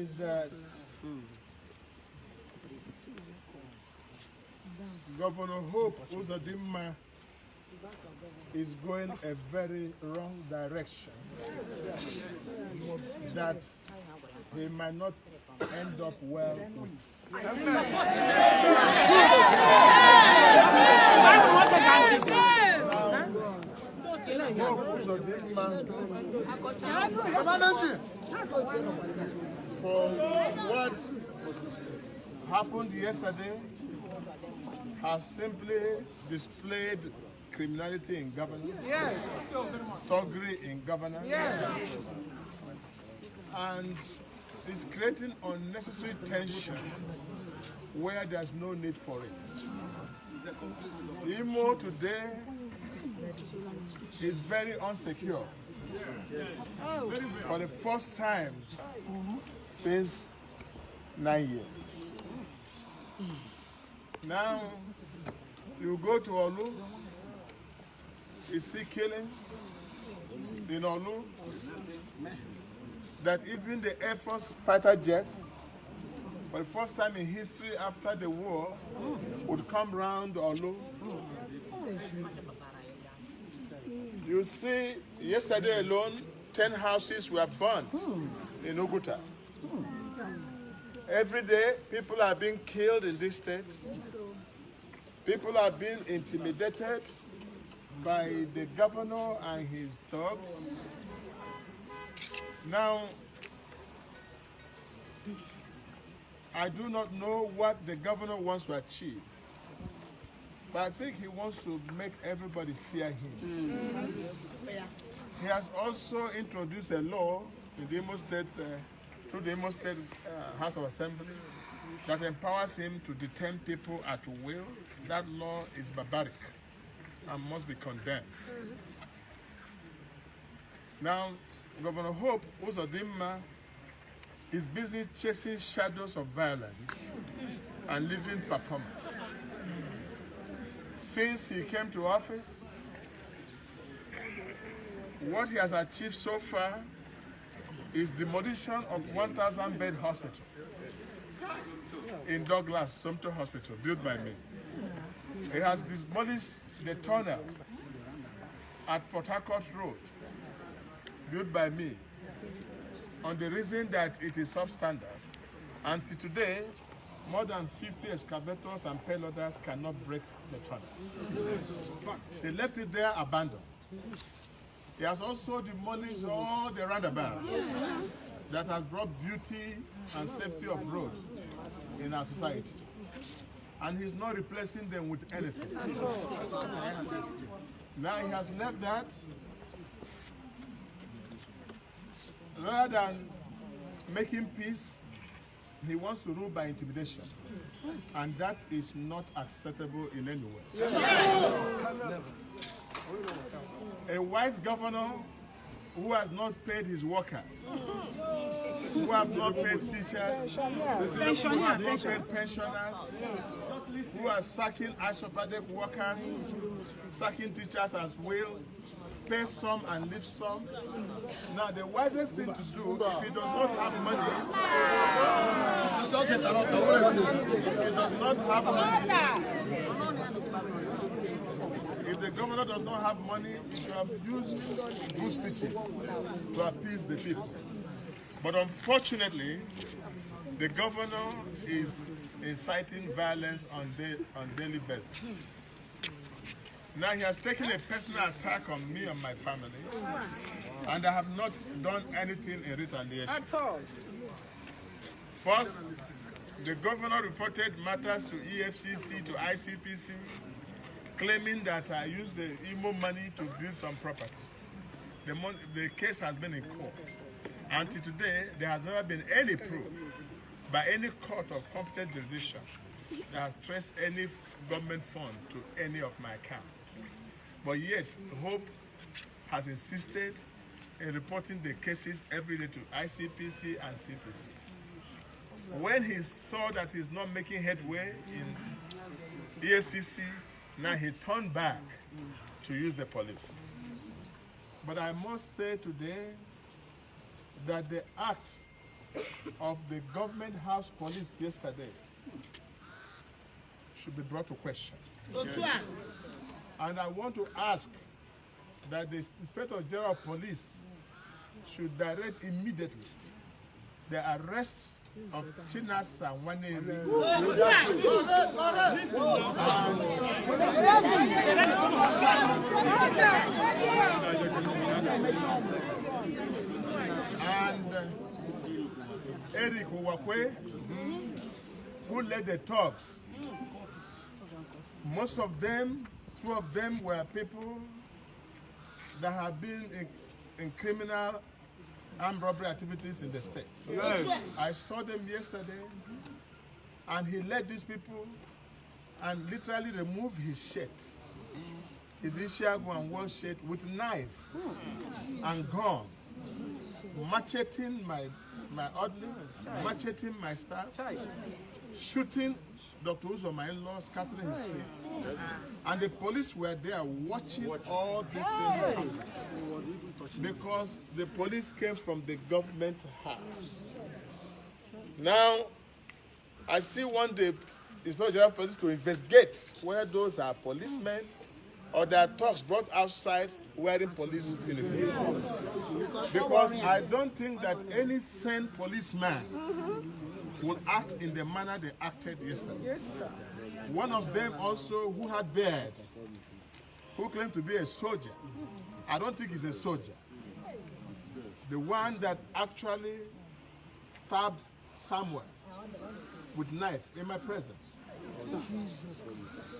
is that Governor Hope Uzodimma is going a very wrong direction that he might not end up well with. For what happened yesterday has simply displayed criminality in governance, thuggery in governance, and is creating unnecessary tension where there's no need for it. Imo today is very unsecure for the first time since 9 years. Now, you go to Olu, you see killings in Olu, that even the Air Force fighter jets, for the first time in history after the war, would come round Olu. You see, yesterday alone, 10 houses were burned in Oguta. Every day, people are being killed in this state. People are being intimidated by the governor and his thugs. Now, I do not know what the governor wants to achieve, but I think he wants to make everybody fear him. He has also introduced a law in the Imo State, through the Imo State House of Assembly, that empowers him to detain people at will. That law is barbaric and must be condemned. Now, Governor Hope Uzodimma is busy chasing shadows of violence and living performance. Since he came to office, what he has achieved so far is demolition of 1,000-bed hospital in Douglas, Sumter Hospital, built by me. He has demolished the tunnel at Port Harcourt Road, built by me, on the reason that it is substandard. Until today, more than 50 excavators and payloaders cannot break the tunnel. They left it there abandoned. He has also demolished all the roundabouts that has brought beauty and safety of roads in our society. And he's not replacing them with anything. Now he has left that. Rather than making peace, he wants to rule by intimidation. And that is not acceptable in any way. A wise governor who has not paid his workers, who has not paid teachers, who has not paid pensioners, who are sacking isopadic workers, sacking teachers as well, pay some and leave some. Now, the wisest thing to do, if he does not have money, if the governor does not have money, he should have used good speeches to appease the people. But unfortunately, the governor is inciting violence on daily basis. Now he has taken a personal attack on me and my family, and I have not done anything in retaliation. At all. First, the governor reported matters to EFCC, to ICPC, claiming that I used the Imo money to build some property. The case has been in court. Until today, there has never been any proof by any court of competent jurisdiction that has traced any government fund to any of my accounts. But yet, Hope has insisted in reporting the cases every day to ICPC and CPC. When he saw that he's not making headway in EFCC, now he turned back to use the police. But I must say today that the act of the government house police yesterday should be brought to question. And I want to ask that the Inspector General of Police should direct immediately the arrest of Chinasa Waneri and Eric Uwakwe, who led the talks. Most of them, 2 of them were people that have been in criminal armed robbery activities in the state. Yes. I saw them yesterday, and he led these people and literally removed his shirt, his Ishiago and wall shirt, with knife and gun, macheting my orderly, macheting my staff, shooting Dr. Uzo, my in-law, scattering his feet. And the police were there watching all these things happen. Because the police came from the government house. Now, I still want the Inspector General of Police to investigate whether those are policemen or there are thugs brought outside wearing police uniforms. Because I don't think that any sane policeman will act in the manner they acted yesterday. Yes, sir. One of them also who had beard, who claimed to be a soldier. I don't think he's a soldier. The one that actually stabbed Samuel with knife in my presence.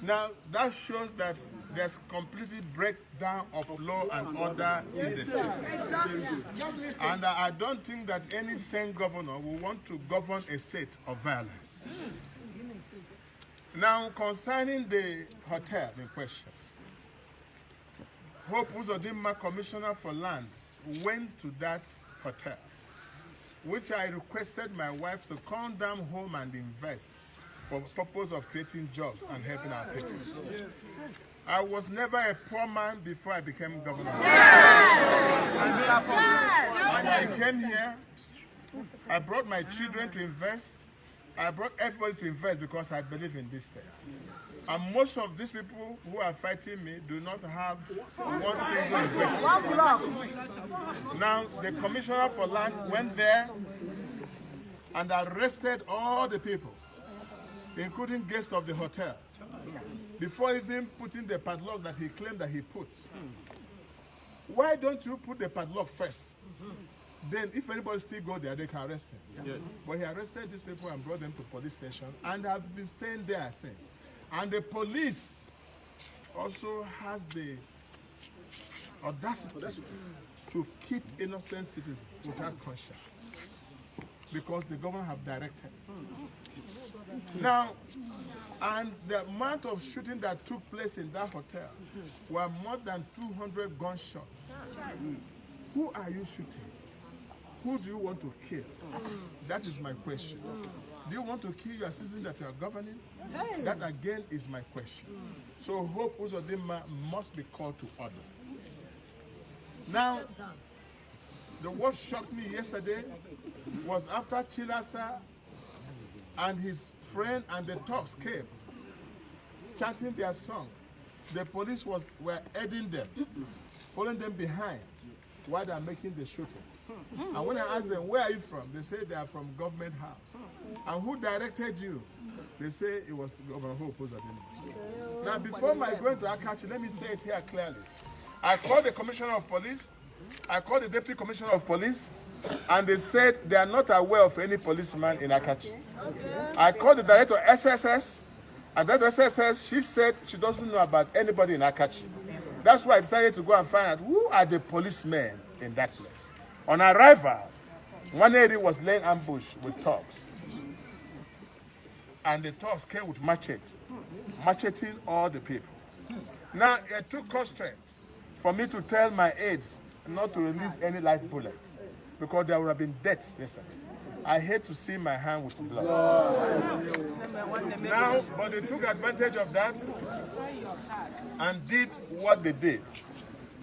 Now, that shows that there's completely breakdown of law and order in the state. And I don't think that any sane governor will want to govern a state of violence. Now, concerning the hotel in question, Hopeless Uzodimma, Commissioner for Land, went to that hotel, which I requested my wife to come down home and invest for the purpose of creating jobs and helping our people. I was never a poor man before I became governor. And I came here, I brought my children to invest, I brought everybody to invest because I believe in this state. And most of these people who are fighting me do not have one single investment. Now, the Commissioner for Land went there and arrested all the people, including guests of the hotel, before even putting the padlock that he claimed that he put. Why don't you put the padlock first? Then if anybody still go there, they can arrest him. Yes. But he arrested these people and brought them to police station and have been staying there since. And the police also has the audacity to keep innocent citizens without conscience, because the government have directed. Now, and the amount of shooting that took place in that hotel were more than 200 gunshots. Who are you shooting? Who do you want to kill? That is my question. Do you want to kill your citizens that you are governing? That again is my question. So Hopeless Uzodimma must be called to order. Now, what shocked me yesterday was after Chilasa and his friend and the thugs came, chanting their song, the police were aiding them, following them behind while they are making the shooting. And when I asked them, where are you from? They say they are from government house. And who directed you? They say it was Governor Hopeless Uzodimma. Now, before my going to Akachi, let me say it here clearly. I called the Commissioner of Police, I called the Deputy Commissioner of Police, and they said they are not aware of any policeman in Akachi. I called the Director of SSS, and that SSS, she said she doesn't know about anybody in Akachi. That's why I decided to go and find out who are the policemen in that place. On arrival, one lady was laying ambush with thugs. And the thugs came with machetes, macheting all the people. Now, it took constraint for me to tell my aides not to release any live bullets, because there would have been deaths yesterday. I hate to see my hand with blood. Now, but they took advantage of that and did what they did.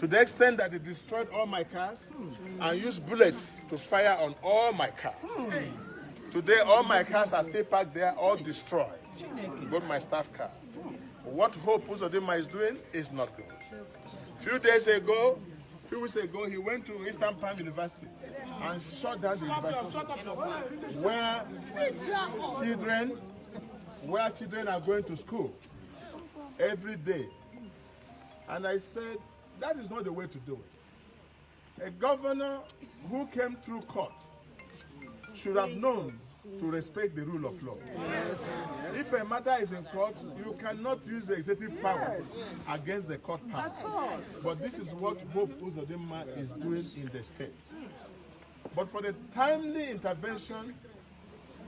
to the extent that they destroyed all my cars and used bullets to fire on all my cars. Today, all my cars are still parked there, all destroyed, both my staff car. What Hopeless Uzodimma is doing is not good. Few weeks ago, he went to Eastern Palm University and shut down the university where children are going to school every day. And I said, that is not the way to do it. A governor who came through court should have known to respect the rule of law. Yes. If a matter is in court, you cannot use the executive power against the court power. But this is what Hopeless Uzodimma is doing in the states. But for the timely intervention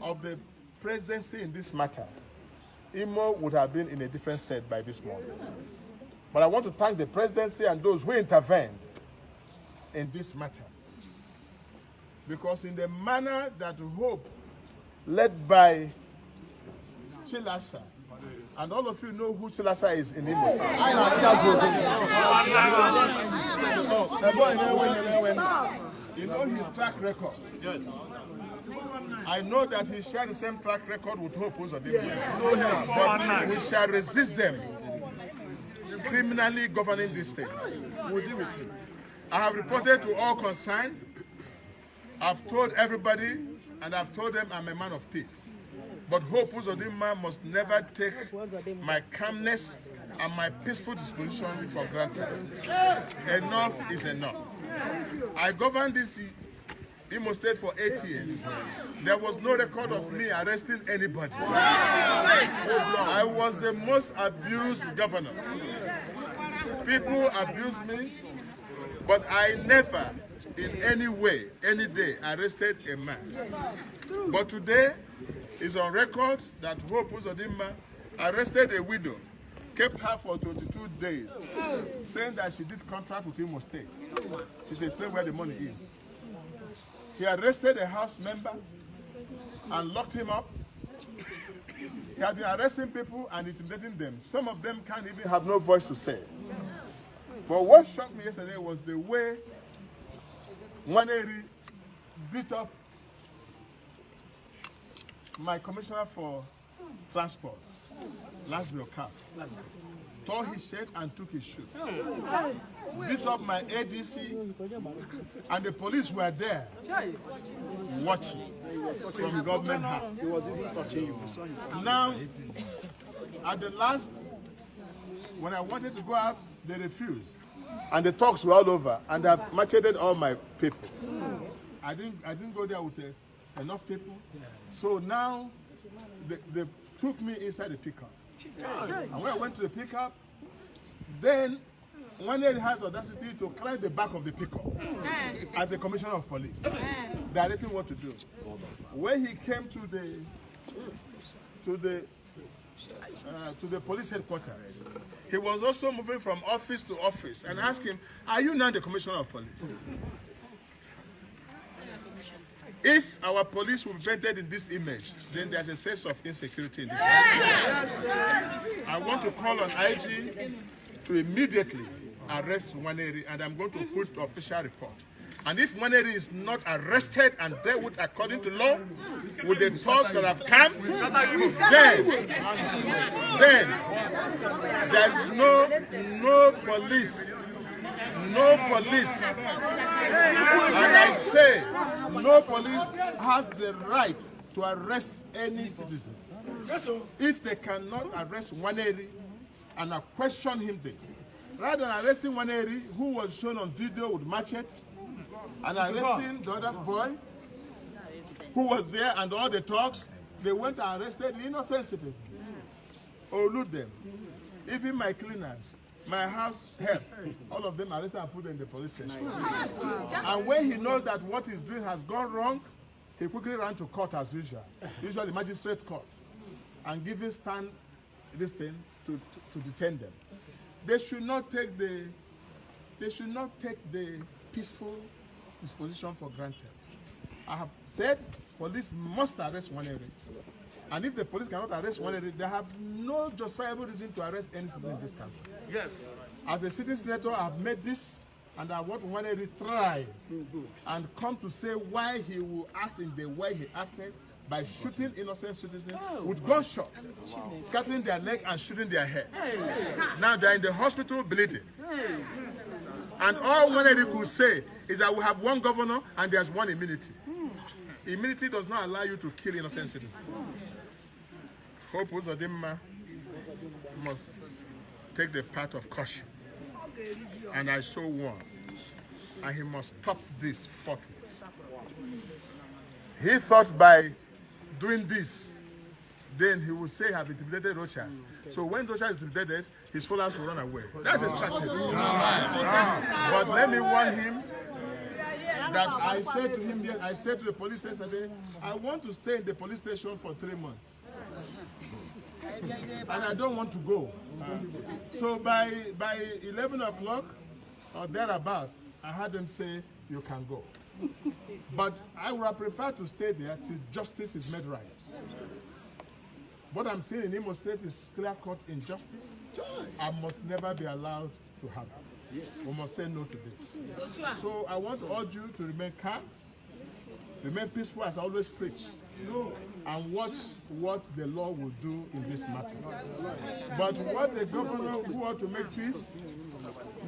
of the presidency in this matter, Imo would have been in a different state by this morning. But I want to thank the presidency and those who intervened in this matter. Because in the manner that Hope, led by Chilasa, and all of you know who Chilasa is in Imo State. You know his track record. Yes. I know that he shared the same track record with Hopeless Uzodimma. But we shall resist them criminally governing this state. We'll deal with it. I have reported to all concerned. I've told everybody, and I've told them I'm a man of peace. But Hopeless Uzodimma must never take my calmness and my peaceful disposition for granted. Enough is enough. I governed this Imo State for 8 years. There was no record of me arresting anybody. I was the most abused governor. People abused me, but I never, in any way, any day, arrested a man. But today, it's on record that Hopeless Uzodimma arrested a widow, kept her for 22 days, saying that she did contract with Imo State. She should explain where the money is. He arrested a house member and locked him up. He has been arresting people and intimidating them. Some of them can't even have no voice to say. But what shocked me yesterday was the way Nwaneri beat up my commissioner for transport, Lasbio Cap, tore his shirt and took his shoe. Beat up my ADC, and the police were there watching from the government house. He was even touching you. Now, at the last, when I wanted to go out, they refused. And the talks were all over, and I've macheted all my people. I didn't go there with enough people. So now, they took me inside the pickup. And when I went to the pickup, then Nwaneri has audacity to climb the back of the pickup as a commissioner of police, directing what to do. When he came to the police headquarters, he was also moving from office to office and asked him, "Are you now the commissioner of police?" If our police will be painted in this image, then there's a sense of insecurity in this country. I want to call on IG to immediately arrest Nwaneri, and I'm going to put the official report. And if Nwaneri is not arrested and dealt with according to law, with the thoughts that have come, then there's no police. No police, and I say, no police has the right to arrest any citizen. If they cannot arrest Nwaneri and question him this, rather than arresting Nwaneri, who was shown on video with machete, and arresting the other boy, who was there and all the talks, they went and arrested the innocent citizens, or loot them. Even my cleaners, my house help, all of them arrested and put in the police station. And when he knows that what he's doing has gone wrong, he quickly ran to court as usual, usually magistrate court, and giving stand this thing to detain them. They should not take the peaceful disposition for granted. I have said police must arrest Nwaneri. And if the police cannot arrest Nwaneri, they have no justifiable reason to arrest any citizen in this country. Yes. As a sitting senator, I've made this, and I want to try and come to say why he will act in the way he acted by shooting innocent citizens with gunshots, scattering their leg and shooting their head. Now they're in the hospital bleeding. And all Wanedi could say is that we have one governor and there's one immunity. Immunity does not allow you to kill innocent citizens. Hopeless Uzodimma must take the path of caution. And I so warn. And he must stop this forthwith. He thought by doing this, then he will say, have intimidated Rochas. So when Rochas is intimidated, his followers will run away. That's a strategy. But let me warn him that I said to him, I said to the police yesterday, I want to stay in the police station for 3 months. And I don't want to go. So by 11 o'clock or thereabout, I had them say, you can go. But I would have preferred to stay there till justice is made right. What I'm seeing in Imo State is clear-cut injustice. I must never be allowed to have it. We must say no to this. So I want to urge you to remain calm, remain peaceful as I always preach, and watch what the law will do in this matter. But what the governor who wants to make peace,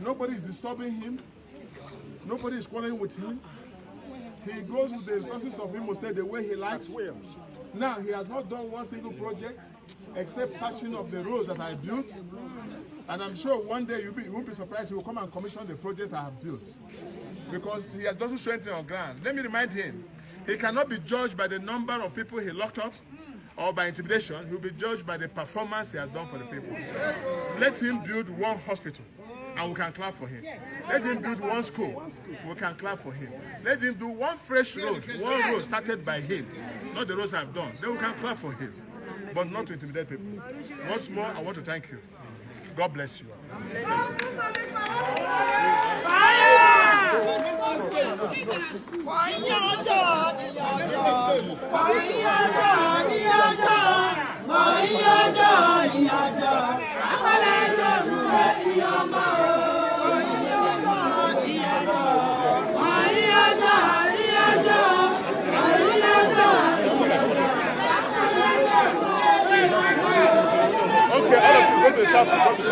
nobody is disturbing him, nobody is quarreling with him. He goes with the resources of Imo State the way he likes. Now, he has not done one single project except patching of the roads that I built. And I'm sure one day you won't be surprised he will come and commission the projects I have built. Because he doesn't show anything on ground. Let me remind him, he cannot be judged by the number of people he locked up or by intimidation. He will be judged by the performance he has done for the people. Let him build one hospital, and we can clap for him. Let him build one school, we can clap for him. Let him do one fresh road, one road started by him, not the roads I've done. Then we can clap for him, but not to intimidate people. Once more, I want to thank you. God bless you. Okay, all of you go to the chapel.